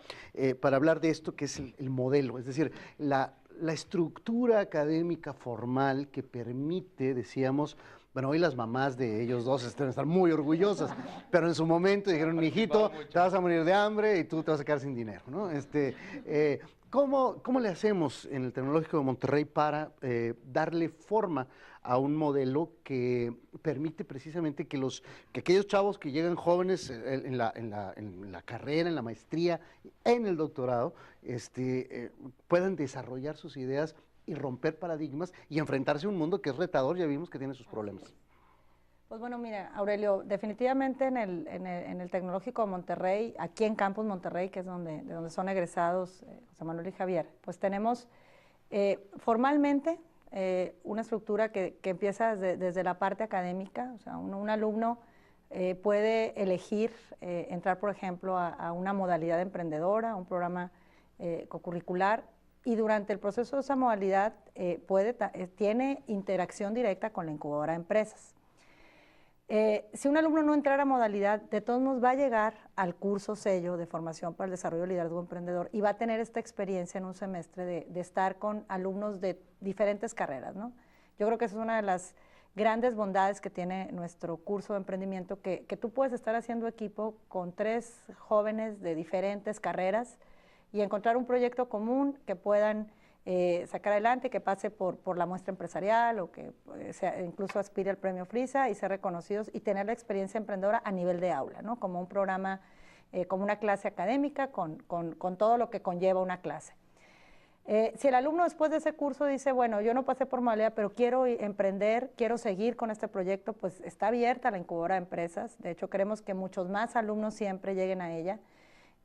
para hablar de esto que es el modelo, es decir, la estructura académica formal que permite, decíamos, bueno, hoy las mamás de ellos dos deben estar muy orgullosas, pero en su momento dijeron, mijito, te vas a morir de hambre y tú te vas a quedar sin dinero, ¿no? ¿Cómo le hacemos en el Tecnológico de Monterrey para darle forma a un modelo que permite precisamente que aquellos chavos que llegan jóvenes en la carrera, en la maestría, en el doctorado, puedan desarrollar sus ideas y romper paradigmas y enfrentarse a un mundo que es retador, ya vimos que tiene sus problemas? Pues bueno, mira, Aurelio, definitivamente en el Tecnológico de Monterrey, aquí en Campus Monterrey, que es de donde son egresados José Manuel y Javier, pues tenemos formalmente una estructura que empieza desde la parte académica. O sea, un alumno puede elegir entrar, por ejemplo, a una modalidad emprendedora, un programa cocurricular, y durante el proceso de esa modalidad tiene interacción directa con la incubadora de empresas. Si un alumno no entrara a modalidad, de todos modos va a llegar al curso sello de formación para el desarrollo del liderazgo emprendedor y va a tener esta experiencia en un semestre de estar con alumnos de diferentes carreras, ¿no? Yo creo que esa es una de las grandes bondades que tiene nuestro curso de emprendimiento, que tú puedes estar haciendo equipo con 3 jóvenes de diferentes carreras y encontrar un proyecto común que puedan sacar adelante, que pase por la muestra empresarial o que incluso aspire al premio Frisa y ser reconocidos y tener la experiencia emprendedora a nivel de aula, ¿no? Como un programa, como una clase académica con todo lo que conlleva una clase. Si el alumno después de ese curso dice, bueno, yo no pasé por modalidad, pero quiero emprender, quiero seguir con este proyecto, pues está abierta la incubadora de empresas. De hecho, queremos que muchos más alumnos siempre lleguen a ella.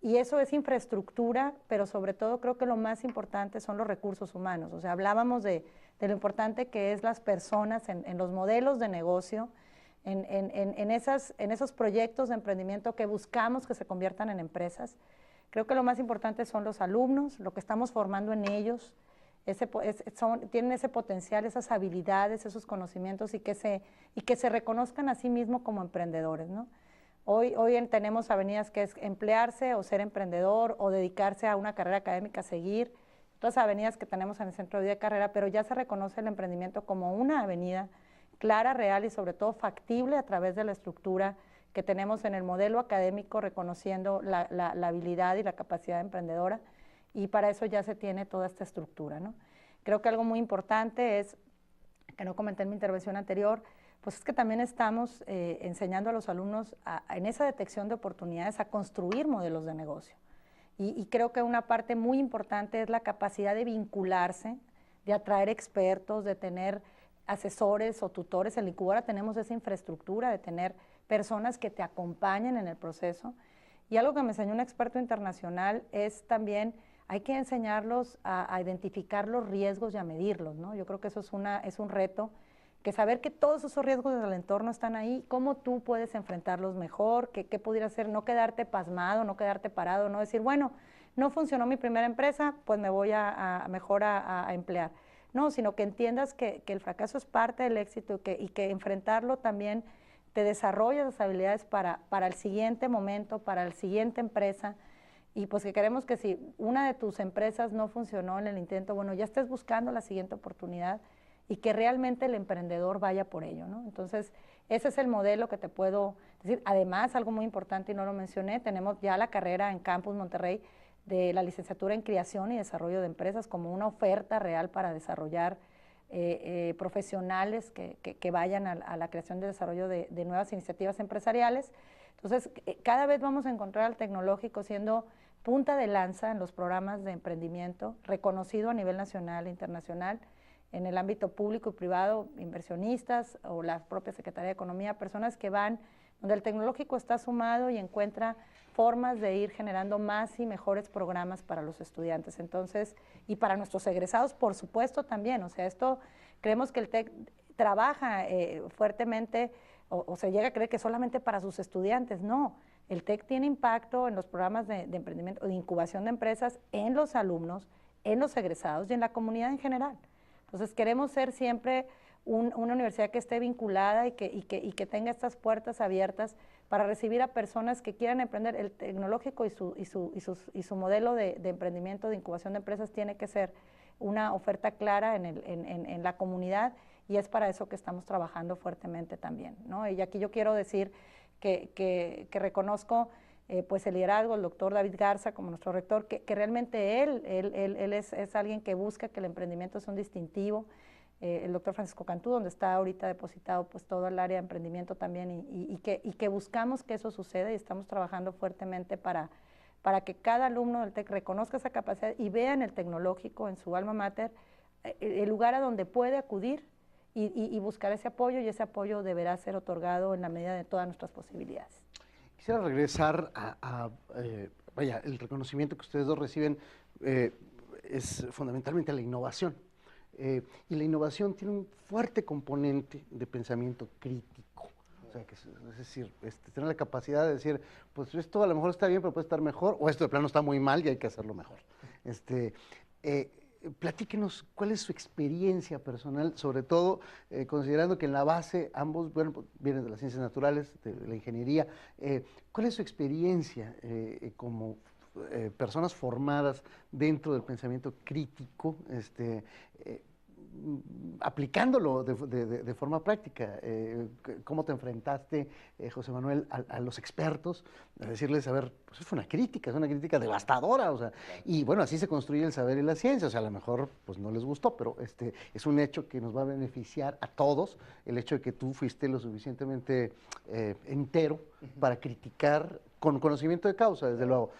Y eso es infraestructura, pero sobre todo creo que lo más importante son los recursos humanos. O sea, hablábamos de lo importante que es las personas en los modelos de negocio, en esos proyectos de emprendimiento que buscamos que se conviertan en empresas. Creo que lo más importante son los alumnos, lo que estamos formando en ellos, tienen ese potencial, esas habilidades, esos conocimientos y que se reconozcan a sí mismos como emprendedores, ¿no? Hoy tenemos avenidas que es emplearse o ser emprendedor o dedicarse a una carrera académica, seguir, otras avenidas que tenemos en el Centro de Vida de Carrera, pero ya se reconoce el emprendimiento como una avenida clara, real y sobre todo factible a través de la estructura que tenemos en el modelo académico, reconociendo la habilidad y la capacidad emprendedora, y para eso ya se tiene toda esta estructura, ¿no? Creo que algo muy importante es, que no comenté en mi intervención anterior, pues es que también estamos enseñando a los alumnos en esa detección de oportunidades a construir modelos de negocio. Y creo que una parte muy importante es la capacidad de vincularse, de atraer expertos, de tener asesores o tutores. En la incubadora tenemos esa infraestructura de tener personas que te acompañen en el proceso. Y algo que me enseñó un experto internacional es también, hay que enseñarlos a identificar los riesgos y a medirlos, ¿no? Yo creo que eso es un reto, que saber que todos esos riesgos del entorno están ahí, cómo tú puedes enfrentarlos mejor, qué pudiera hacer, no quedarte pasmado, no quedarte parado, no decir, bueno, no funcionó mi primera empresa, pues me voy mejor a emplear. No, sino que entiendas que el fracaso es parte del éxito y que enfrentarlo también te desarrolla las habilidades para el siguiente momento, para la siguiente empresa, y pues que queremos que si una de tus empresas no funcionó en el intento, bueno, ya estés buscando la siguiente oportunidad y que realmente el emprendedor vaya por ello, ¿no? Entonces, ese es el modelo que te puedo decir. Además, algo muy importante y no lo mencioné, tenemos ya la carrera en Campus Monterrey de la licenciatura en Creación y Desarrollo de Empresas como una oferta real para desarrollar profesionales que vayan a la creación y desarrollo de nuevas iniciativas empresariales. Entonces, cada vez vamos a encontrar al tecnológico siendo punta de lanza en los programas de emprendimiento, reconocido a nivel nacional e internacional, en el ámbito público y privado, inversionistas o la propia Secretaría de Economía, personas que van, donde el tecnológico está sumado y encuentra formas de ir generando más y mejores programas para los estudiantes. Entonces, y para nuestros egresados, por supuesto, también. O sea, esto, creemos que el TEC trabaja fuertemente, o se llega a creer que solamente para sus estudiantes. No, el TEC tiene impacto en los programas de emprendimiento, de incubación de empresas, en los alumnos, en los egresados y en la comunidad en general. Entonces, queremos ser siempre una universidad que esté vinculada y que tenga estas puertas abiertas para recibir a personas que quieran emprender. El tecnológico y su modelo de emprendimiento, de incubación de empresas, tiene que ser una oferta clara en la comunidad, y es para eso que estamos trabajando fuertemente también, ¿no? Y aquí yo quiero decir que reconozco pues el liderazgo del doctor David Garza como nuestro rector, que realmente él es alguien que busca que el emprendimiento sea un distintivo. El doctor Francisco Cantú, donde está ahorita depositado pues todo el área de emprendimiento también, y que buscamos que eso suceda, y estamos trabajando fuertemente para que cada alumno del TEC reconozca esa capacidad y vea en el tecnológico, en su alma mater, el lugar a donde puede acudir y buscar ese apoyo, y ese apoyo deberá ser otorgado en la medida de todas nuestras posibilidades. Quisiera regresar vaya, el reconocimiento que ustedes dos reciben es fundamentalmente la innovación. Y la innovación tiene un fuerte componente de pensamiento crítico. O sea, es decir, tener la capacidad de decir, pues esto a lo mejor está bien, pero puede estar mejor, o esto de plano está muy mal y hay que hacerlo mejor. Platíquenos cuál es su experiencia personal, sobre todo considerando que en la base ambos, bueno, pues, vienen de las ciencias naturales, de la ingeniería. ¿Cuál es su experiencia como personas formadas dentro del pensamiento crítico, aplicándolo de forma práctica? ¿Cómo te enfrentaste, José Manuel, a los expertos, a decirles, a ver, pues fue una crítica, es una crítica devastadora, o sea, y bueno, así se construye el saber y la ciencia? O sea, a lo mejor pues no les gustó, pero es un hecho que nos va a beneficiar a todos, el hecho de que tú fuiste lo suficientemente entero para criticar con conocimiento de causa, desde luego.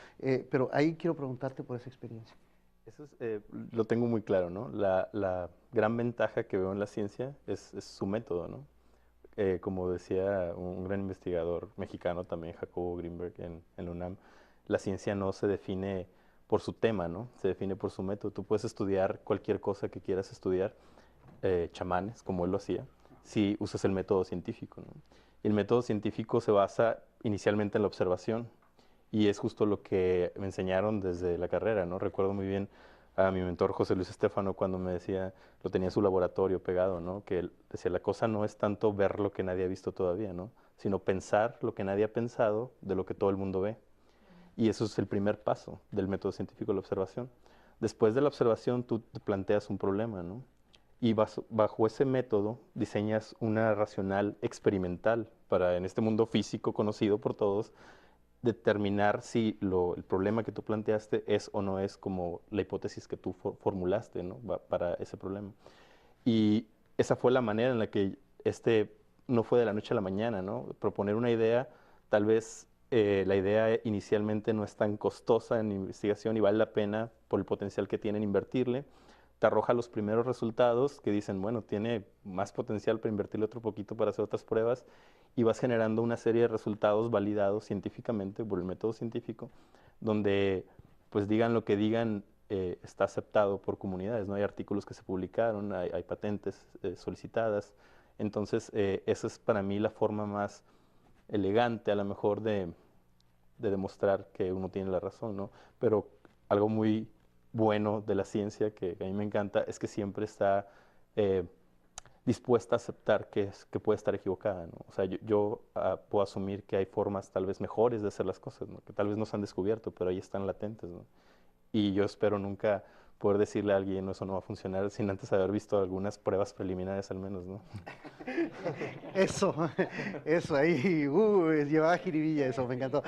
Pero ahí quiero preguntarte por esa experiencia. Eso lo tengo muy claro, ¿no? La gran ventaja que veo en la ciencia es su método, ¿no? Como decía un gran investigador mexicano también, Jacobo Greenberg, en la UNAM, la ciencia no se define por su tema, ¿no? Se define por su método. Tú puedes estudiar cualquier cosa que quieras estudiar, chamanes, como él lo hacía, si usas el método científico, ¿no? Y el método científico se basa inicialmente en la observación, y es justo lo que me enseñaron desde la carrera, ¿no? Recuerdo muy bien a mi mentor José Luis Estefano cuando me decía, lo tenía en su laboratorio pegado, ¿no? Que él decía, la cosa no es tanto ver lo que nadie ha visto todavía, ¿no? Sino pensar lo que nadie ha pensado de lo que todo el mundo ve. Y eso es el primer paso del método científico, la observación. Después de la observación, tú te planteas un problema, ¿no? Y bajo ese método diseñas una racional experimental para, en este mundo físico conocido por todos, determinar si el problema que tú planteaste es o no es como la hipótesis que tú formulaste, ¿no? Para ese problema. Y esa fue la manera en la que no fue de la noche a la mañana, ¿no? Proponer una idea, tal vez la idea inicialmente no es tan costosa en investigación y vale la pena por el potencial que tiene en invertirle. Te arroja los primeros resultados que dicen, bueno, tiene más potencial para invertirle otro poquito para hacer otras pruebas, y vas generando una serie de resultados validados científicamente por el método científico, donde, pues digan lo que digan, está aceptado por comunidades, ¿no? Hay artículos que se publicaron, hay patentes solicitadas. Entonces, esa es para mí la forma más elegante, a lo mejor, de demostrar que uno tiene la razón, ¿no? Pero algo muy bueno de la ciencia, que a mí me encanta, es que siempre está dispuesta a aceptar que puede estar equivocada, ¿no? O sea, yo puedo asumir que hay formas tal vez mejores de hacer las cosas, ¿no? Que tal vez no se han descubierto, pero ahí están latentes, ¿no? Y yo espero nunca poder decirle a alguien, no, eso no va a funcionar, sin antes haber visto algunas pruebas preliminares al menos, ¿no? Eso ahí, llevaba jiribilla, eso, me encantó.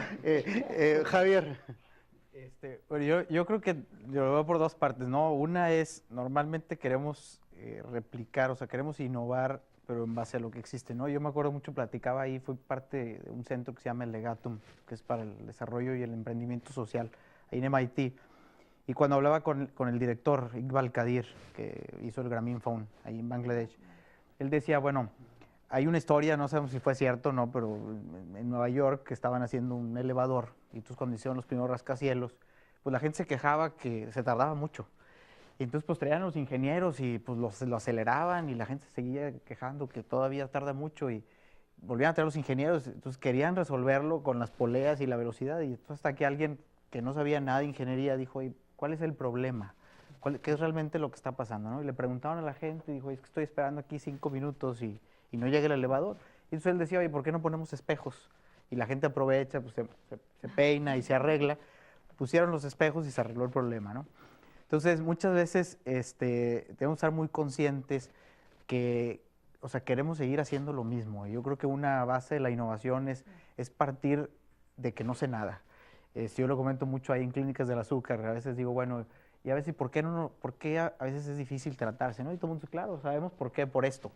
Javier. Bueno, yo creo que yo lo veo por dos partes, ¿no? Una es, normalmente queremos replicar, o sea, queremos innovar, pero en base a lo que existe, ¿no? Yo me acuerdo mucho, platicaba ahí, fui parte de un centro que se llama el Legatum, que es para el desarrollo y el emprendimiento social, ahí en MIT. Y cuando hablaba con el director, Iqbal Kadir, que hizo el Grameen Phone ahí en Bangladesh, él decía, bueno, hay una historia, no sabemos si fue cierto o no, pero en Nueva York que estaban haciendo un elevador y entonces cuando hicieron los primeros rascacielos, pues la gente se quejaba que se tardaba mucho. Y entonces pues traían a los ingenieros y pues lo aceleraban y la gente seguía quejando que todavía tarda mucho y volvían a traer a los ingenieros, entonces querían resolverlo con las poleas y la velocidad y entonces hasta que alguien que no sabía nada de ingeniería dijo, "Oye, ¿cuál es el problema? ¿Qué es realmente lo que está pasando?", ¿no? Y le preguntaron a la gente y dijo, "Es que estoy esperando aquí 5 minutos y no llega el elevador". Y entonces él decía, "Oye, ¿por qué no ponemos espejos?". Y la gente aprovecha, pues se peina y se arregla. Pusieron los espejos y se arregló el problema, ¿no? Entonces, muchas veces debemos estar muy conscientes que, o sea, queremos seguir haciendo lo mismo. Y yo creo que una base de la innovación es partir de que no sé nada. Yo lo comento mucho ahí en Clínicas del Azúcar. A veces digo, bueno, y a veces, ¿por qué a veces es difícil tratarse? ¿No? Y todo el mundo dice, claro, sabemos por qué, por esto.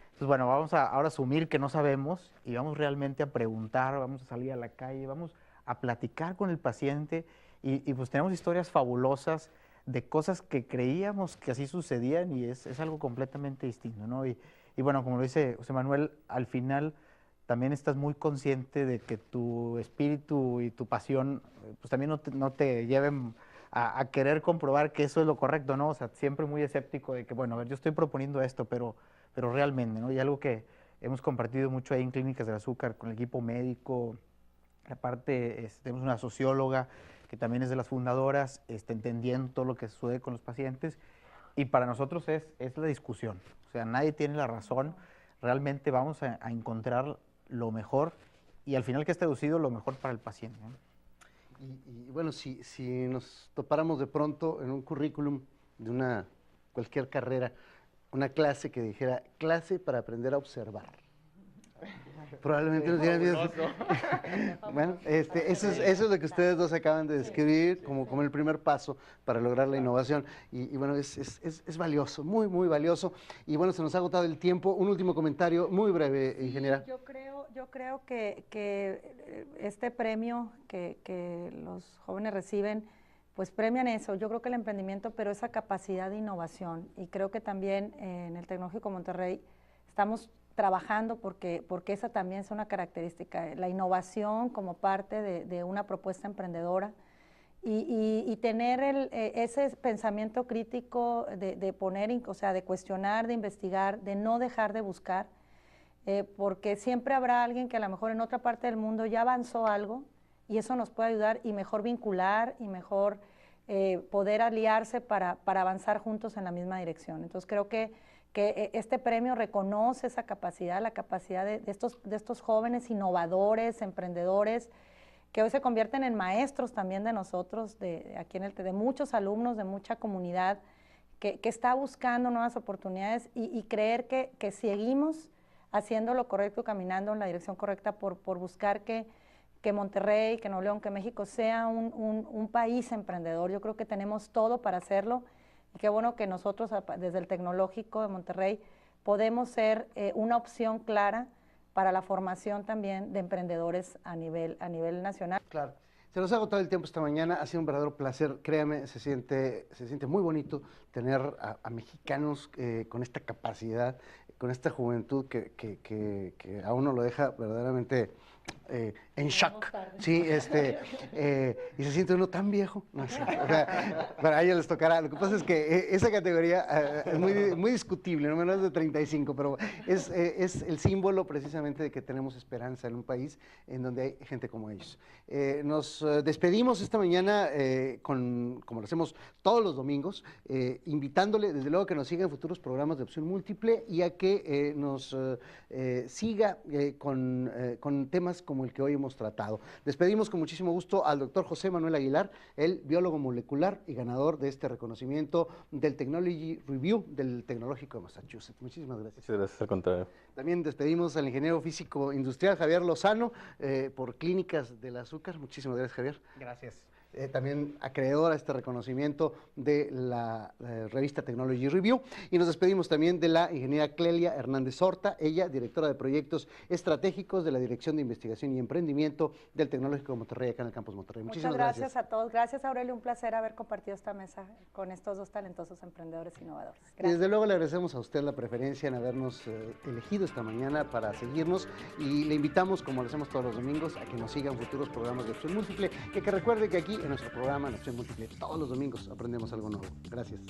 Entonces, bueno, vamos a ahora asumir que no sabemos y vamos realmente a preguntar, vamos a salir a la calle, vamos a platicar con el paciente y pues tenemos historias fabulosas de cosas que creíamos que así sucedían y es algo completamente distinto, ¿no? Y bueno, como lo dice José Manuel, al final también estás muy consciente de que tu espíritu y tu pasión pues también no te lleven a querer comprobar que eso es lo correcto, ¿no? O sea, siempre muy escéptico de que, bueno, a ver, yo estoy proponiendo esto, pero realmente, ¿no? Y algo que hemos compartido mucho ahí en Clínicas del Azúcar con el equipo médico, aparte tenemos una socióloga que también es de las fundadoras, entendiendo todo lo que sucede con los pacientes, y para nosotros es la discusión, o sea, nadie tiene la razón, realmente vamos a encontrar lo mejor, y al final que esté traducido lo mejor para el paciente, ¿no? Y bueno, si nos topáramos de pronto en un currículum de cualquier carrera, una clase que dijera, clase para aprender a observar. Probablemente nos dieran miedo. Bueno, eso es lo que ustedes dos acaban de describir como el primer paso para lograr la innovación. Y bueno, es valioso, muy, muy valioso. Y bueno, se nos ha agotado el tiempo. Un último comentario muy breve, ingeniera. Yo creo que este premio que los jóvenes reciben, pues premian eso. Yo creo que el emprendimiento, pero esa capacidad de innovación. Y creo que también en el Tecnológico Monterrey estamos trabajando porque esa también es una característica, la innovación como parte de una propuesta emprendedora y tener ese pensamiento crítico de poner, o sea, de cuestionar, de investigar, de no dejar de buscar, porque siempre habrá alguien que a lo mejor en otra parte del mundo ya avanzó algo y eso nos puede ayudar y mejor vincular y mejor poder aliarse para avanzar juntos en la misma dirección. Entonces creo que este premio reconoce esa capacidad, la capacidad de estos jóvenes innovadores, emprendedores, que hoy se convierten en maestros también de nosotros, de muchos alumnos, de mucha comunidad, que está buscando nuevas oportunidades y creer que seguimos haciendo lo correcto, caminando en la dirección correcta por buscar que Monterrey, que Nuevo León, que México sea un país emprendedor. Yo creo que tenemos todo para hacerlo. Y qué bueno que nosotros, desde el Tecnológico de Monterrey, podemos ser una opción clara para la formación también de emprendedores a nivel nacional. Claro. Se nos ha agotado el tiempo esta mañana, ha sido un verdadero placer, créame, se siente muy bonito tener a mexicanos con esta capacidad, con esta juventud que a uno lo deja verdaderamente en shock, sí, y se siente uno tan viejo, no sé, o sea, para ellos les tocará. Lo que pasa es que esa categoría es muy discutible, no menos de 35, pero es el símbolo precisamente de que tenemos esperanza en un país en donde hay gente como ellos. Nos despedimos esta mañana como lo hacemos todos los domingos, invitándole desde luego que nos siga en futuros programas de Opción Múltiple y a que nos siga con temas como el que hoy hemos tratado. Despedimos con muchísimo gusto al doctor José Manuel Aguilar, el biólogo molecular y ganador de este reconocimiento del Technology Review del Tecnológico de Massachusetts. Muchísimas gracias. Muchas gracias, al contrario. También despedimos al ingeniero físico industrial Javier Lozano por Clínicas del Azúcar. Muchísimas gracias, Javier. Gracias. también acreedora a este reconocimiento de la revista Technology Review. Y nos despedimos también de la ingeniera Clelia Hernández Horta, ella directora de proyectos estratégicos de la Dirección de Investigación y Emprendimiento del Tecnológico de Monterrey, acá en el Campus Monterrey. Muchas gracias a todos. Gracias, Aurelio. Un placer haber compartido esta mesa con estos dos talentosos emprendedores innovadores. Gracias. Desde luego le agradecemos a usted la preferencia en habernos elegido esta mañana para seguirnos y le invitamos, como lo hacemos todos los domingos, a que nos sigan futuros programas de Opción Múltiple, que recuerde que aquí en nuestro programa en Opción Múltiple todos los domingos aprendemos algo nuevo. Gracias.